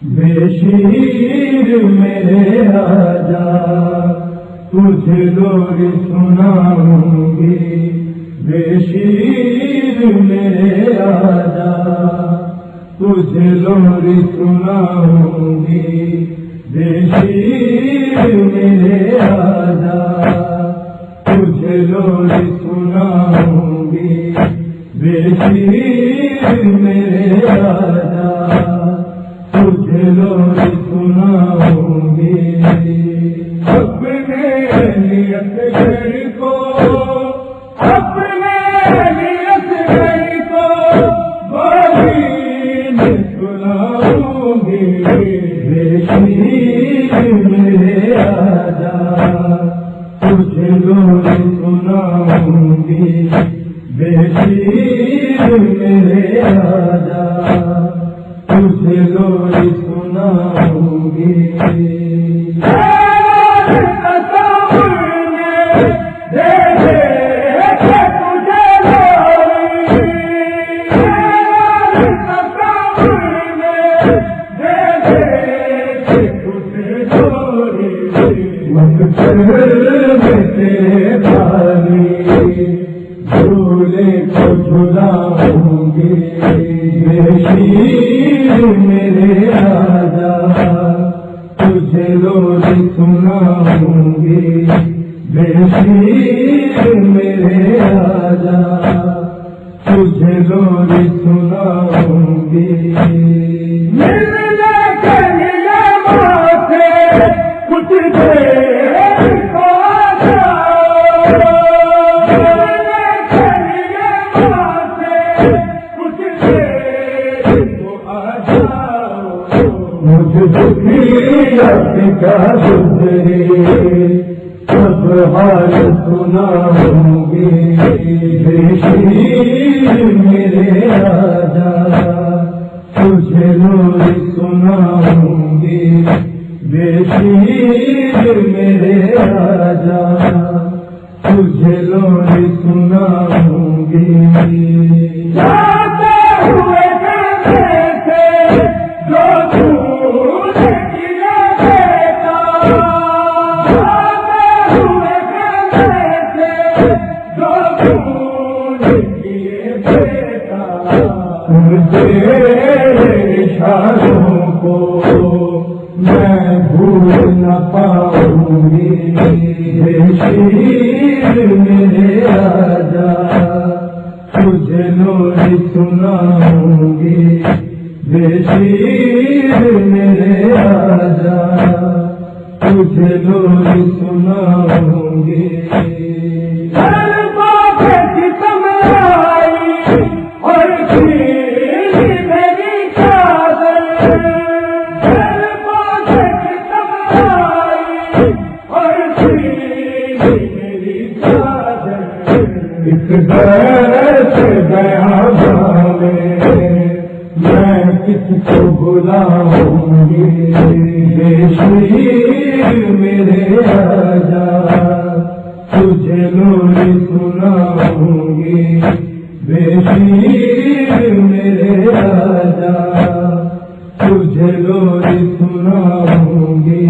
بے شیر میرے آجا تجھے لوری سناؤں گی، بے شیر میرے آجا تجھے لوری سناؤں گی، بے شیر میرے آجا تجھے لوری سناؤں گی، بے شیر میرے آجا تجھے لوری سناؤں گی۔ اپنے نیت گھر کو، اپنے نیت گھر کو بالین سناؤں گی، بے شیر میرے آجا تجھے لوری سناؤں گی، بے شیر میرے آجا تجھے لوری سناؤں گی۔ جھولے کو جھلاؤں گی، بے شیر میرے آجا تجھے لوری سناؤں گی، بے شیر میرے آجا تجھے لوری سناؤں گی۔ کچھ کا گزرے سب حال سناؤں گی، بے شیر میرے آجا تجھے لوری سناؤں گی، بے شیر میرے آجا تجھے لوری سناؤں گی۔ اشاروں کو میں بھول نہ پاؤں گی، بے شیر میرے آجا تجھے لوری سناؤں گی، بے شیر میرے آجا تجھے لوری سناؤں گی۔ میں کس کو بلاؤں گی، بے شیر میرے آجا تجھے لوری سناؤں گی، بے شیر میرے آجا تجھے لوری سناؤں گی۔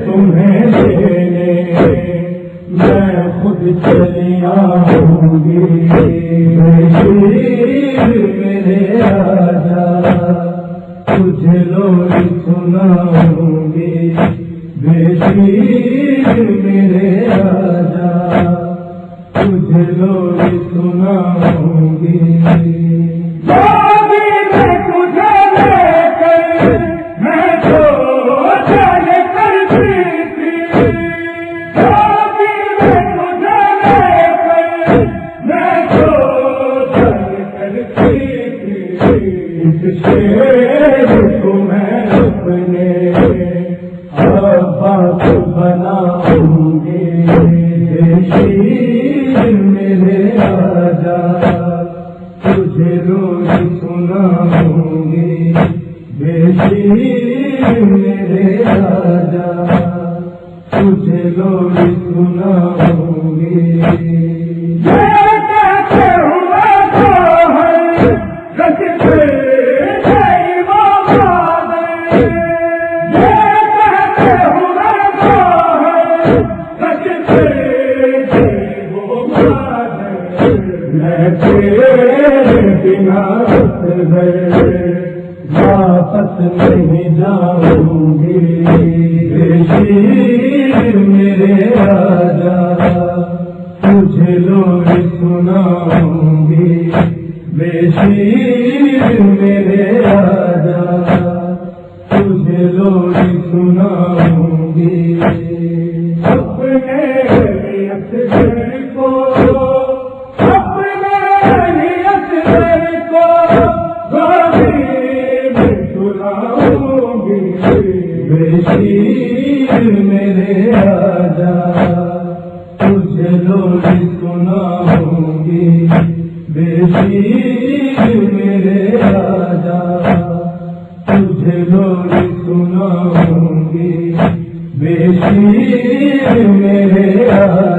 تمہیں لینے میں خود چلی آؤں گی، بے شیر میرے آجا تجھے لوری سناؤں گی، بے شیر میرے آجا تجھے لوری سناؤں گی۔ تمہیں اپنے بات بناؤں گی، بے شیر میرے آجا تجھے روز سناؤں گی بیشیر میرے راجا تجھے لوری سناؤں گی واپس نہیں جاؤں گی بیشیر میرے راجا تجھے لوری سناؤں گی بیشیر میرے راجا تجھے لوری سناؤں گی اپنے اصغر کو بیشیر میرے راجا تجھے لوری سناؤں گی بیشیر میرے راجا تجھے لوری سناؤں گی بیشیر میرے راجا